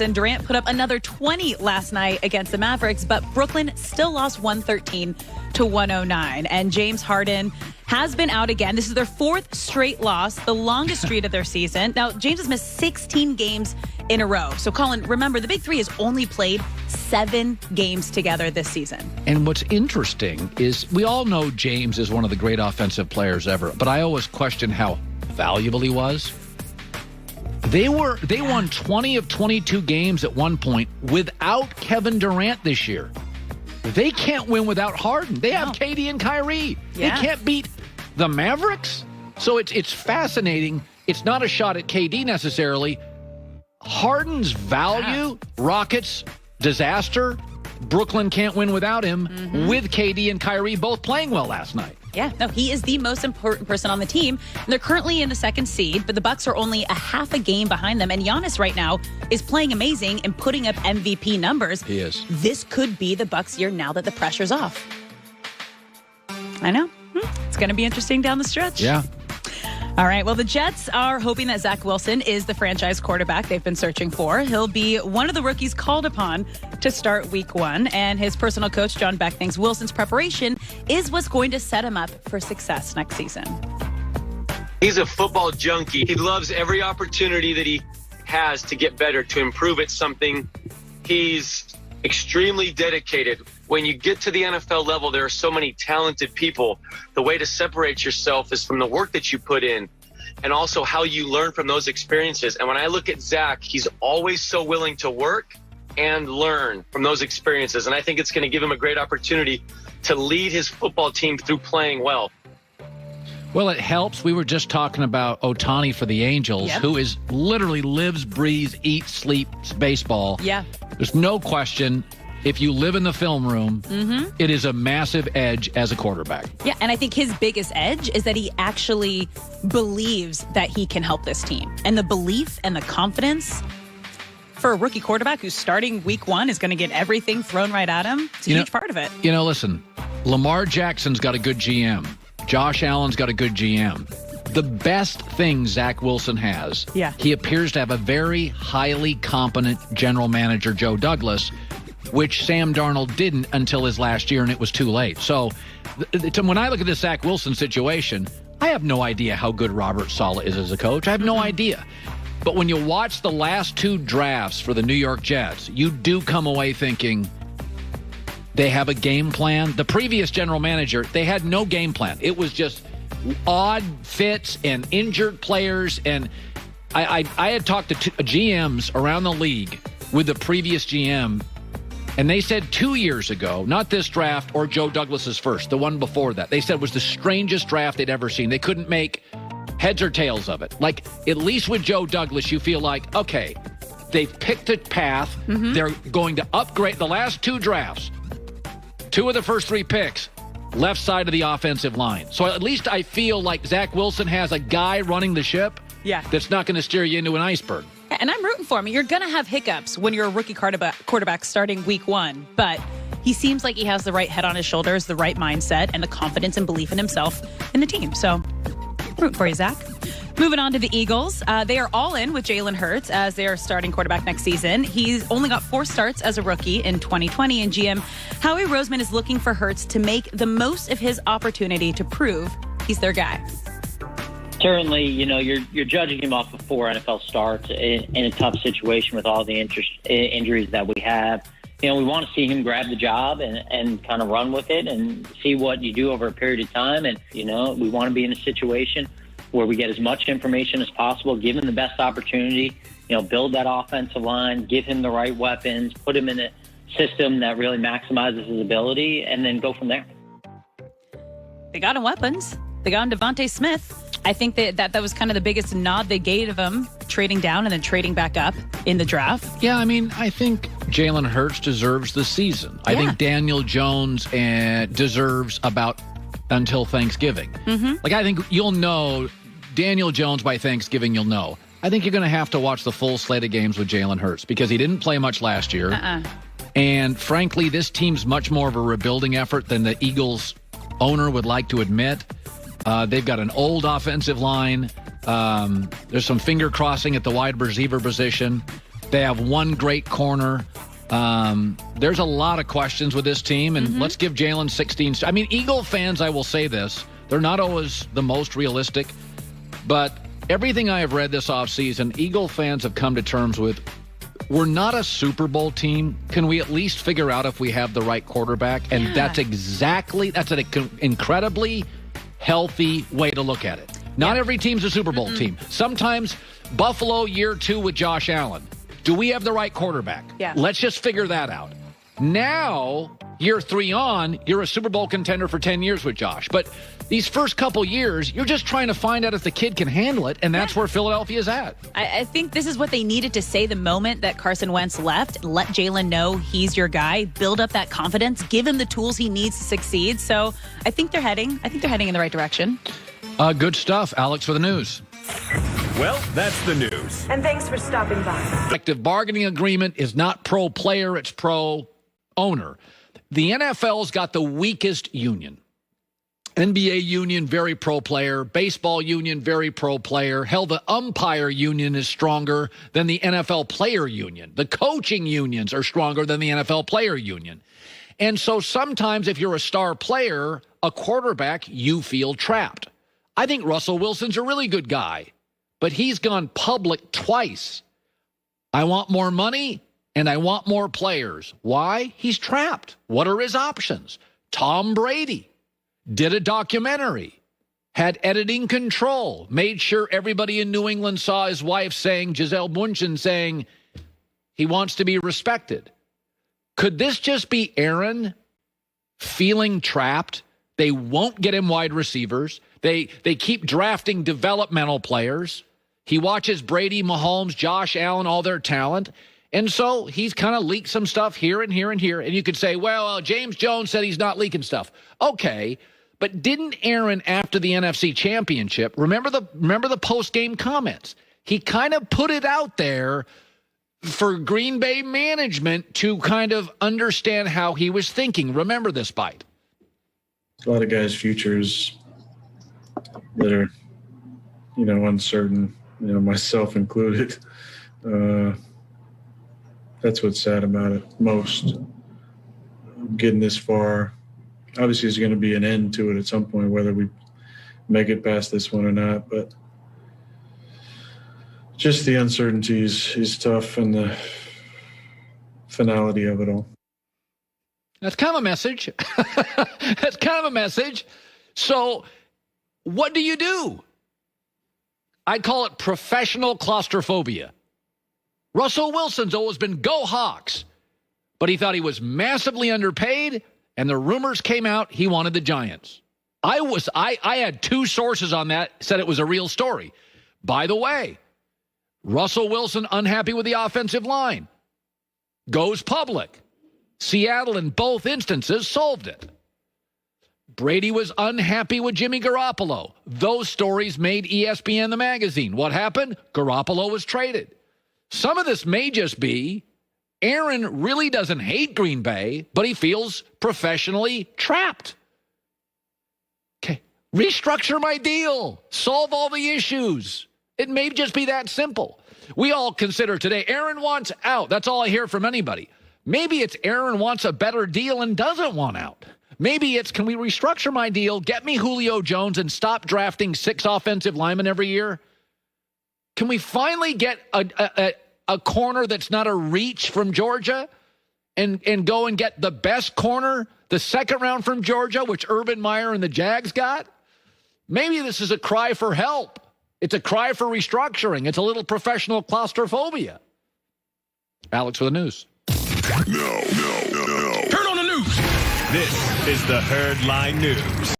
And Durant put up another 20 last night against the Mavericks, but Brooklyn still lost 113 to 109. And James Harden has been out again. This is their fourth straight loss, the longest streak of their season. Now, James has missed 16 games in a row. So, Colin, remember, the Big Three has only played 7 games together this season. And what's interesting is we all know James is one of the great offensive players ever, but I always question how valuable he was. They won 20 of 22 games at one point without Kevin Durant this year. They can't win without Harden. They have KD and Kyrie. They can't beat the Mavericks. So it's fascinating. It's not a shot at KD necessarily. Harden's value, Rockets, disaster. Brooklyn can't win without him with KD and Kyrie both playing well last night. Yeah, no, he is the most important person on the team. And they're currently in the second seed, but the Bucks are only a half a game behind them. And Giannis right now is playing amazing and putting up MVP numbers. He is. This could be the Bucks' year now that the pressure's off. I know. It's going to be interesting down the stretch. Yeah. All right. Well, the Jets are hoping that Zach Wilson is the franchise quarterback they've been searching for. He'll be one of the rookies called upon to start week 1. And his personal coach, John Beck, thinks Wilson's preparation is what's going to set him up for success next season. He's a football junkie. He loves every opportunity that he has to get better, to improve at something. He's extremely dedicated. When you get to the NFL level, there are so many talented people. The way to separate yourself is from the work that you put in and also how you learn from those experiences. And when I look at Zach, he's always so willing to work and learn from those experiences. And I think it's going to give him a great opportunity to lead his football team through playing well. Well, it helps. We were just talking about Ohtani for the Angels, who is literally lives, breathes, eats, sleeps baseball. Yeah. There's no question. If you live in the film room, it is a massive edge as a quarterback. Yeah, and I think his biggest edge is that he actually believes that he can help this team. And the belief and the confidence for a rookie quarterback who's starting week 1 is going to get everything thrown right at him. It's a huge part of it. You know, listen, Lamar Jackson's got a good GM. Josh Allen's got a good GM. The best thing Zach Wilson has, he appears to have a very highly competent general manager, Joe Douglas, which Sam Darnold didn't until his last year, and it was too late. So when I look at this Zach Wilson situation, I have no idea how good Robert Saleh is as a coach. I have no idea. But when you watch the last 2 drafts for the New York Jets, you do come away thinking they have a game plan. The previous general manager, they had no game plan. It was just odd fits and injured players. And I had talked to GMs around the league with the previous GM, and they said 2 years ago, not this draft or Joe Douglas's first, the one before that, they said was the strangest draft they'd ever seen. They couldn't make heads or tails of it. Like, at least with Joe Douglas, you feel like, okay, they've picked a path. They're going to upgrade the last 2 drafts. 2 of the first 3 picks, left side of the offensive line. So at least I feel like Zach Wilson has a guy running the ship that's not going to steer you into an iceberg. And I'm rooting for him. You're going to have hiccups when you're a rookie quarterback starting week 1, but he seems like he has the right head on his shoulders, the right mindset, and the confidence and belief in himself and the team. So, rooting for you, Zach. Moving on to the Eagles. They are all in with Jalen Hurts as their starting quarterback next season. He's only got 4 starts as a rookie in 2020, and GM Howie Roseman is looking for Hurts to make the most of his opportunity to prove he's their guy. Certainly, you know, you're judging him off of 4 NFL starts in a tough situation with all the injuries that we have. You know, we want to see him grab the job and kind of run with it and see what you do over a period of time. And, you know, we want to be in a situation where we get as much information as possible, give him the best opportunity, you know, build that offensive line, give him the right weapons, put him in a system that really maximizes his ability, and then go from there. They got him weapons. They got him Devontae Smith. I think that was kind of the biggest nod they gave him, trading down and then trading back up in the draft. Yeah, I mean, I think Jalen Hurts deserves the season. I think Daniel Jones deserves about until Thanksgiving. Like, I think you'll know Daniel Jones by Thanksgiving, you'll know. I think you're going to have to watch the full slate of games with Jalen Hurts because he didn't play much last year. And frankly, this team's much more of a rebuilding effort than the Eagles owner would like to admit. They've got an old offensive line. There's some finger crossing at the wide receiver position. They have one great corner. There's a lot of questions with this team, and let's give Jalen 16. I mean, Eagle fans, I will say this. They're not always the most realistic, but everything I have read this offseason, Eagle fans have come to terms with, we're not a Super Bowl team. Can we at least figure out if we have the right quarterback? And that's an incredibly healthy way to look at it. Not every team's a Super Bowl team. Sometimes Buffalo year 2 with Josh Allen. Do we have the right quarterback? Yeah. Let's just figure that out. Now, year 3 on, you're a Super Bowl contender for 10 years with Josh. But these first couple years, you're just trying to find out if the kid can handle it, and that's where Philadelphia's at. I think this is what they needed to say the moment that Carson Wentz left. Let Jalen know he's your guy. Build up that confidence. Give him the tools he needs to succeed. So I think they're heading in the right direction. Good stuff. Alex for the news. Well, that's the news. And thanks for stopping by. Collective bargaining agreement is not pro-player, it's pro-owner. The NFL's got the weakest union. NBA union, very pro-player. Baseball union, very pro-player. Hell, the umpire union is stronger than the NFL player union. The coaching unions are stronger than the NFL player union. And so sometimes if you're a star player, a quarterback, you feel trapped. I think Russell Wilson's a really good guy, but he's gone public twice. I want more money, and I want more players. Why? He's trapped. What are his options? Tom Brady did a documentary, had editing control, made sure everybody in New England saw his wife saying, Gisele Bündchen saying, he wants to be respected. Could this just be Aaron feeling trapped? They won't get him wide receivers. They keep drafting developmental players. He watches Brady, Mahomes, Josh Allen, all their talent. And so he's kind of leaked some stuff here and here and here. And you could say, well, James Jones said he's not leaking stuff. Okay, but didn't Aaron, after the NFC Championship, remember the post-game comments? He kind of put it out there for Green Bay management to kind of understand how he was thinking. Remember this, Bite. A lot of guys' futures that are, uncertain, myself included. That's what's sad about it most. Getting this far, obviously there's going to be an end to it at some point, whether we make it past this one or not, but just the uncertainty is tough, and the finality of it all. That's kind of a message. That's kind of a message. So what do? I call it professional claustrophobia. Russell Wilson's always been go Hawks, but he thought he was massively underpaid, and the rumors came out he wanted the Giants. I had 2 sources on that, said it was a real story. By the way, Russell Wilson unhappy with the offensive line. Goes public. Seattle, in both instances, solved it. Brady was unhappy with Jimmy Garoppolo. Those stories made ESPN the magazine. What happened? Garoppolo was traded. Some of this may just be Aaron really doesn't hate Green Bay, but he feels professionally trapped. Okay, restructure my deal. Solve all the issues. It may just be that simple. We all consider today, Aaron wants out. That's all I hear from anybody. Maybe it's Aaron wants a better deal and doesn't want out. Maybe it's, can we restructure my deal, get me Julio Jones, and stop drafting 6 offensive linemen every year? Can we finally get a corner that's not a reach from Georgia and go and get the best corner, the second round from Georgia, which Urban Meyer and the Jags got? Maybe this is a cry for help. It's a cry for restructuring. It's a little professional claustrophobia. Alex for the news. No. Turn on the news. This is the Herd Line News.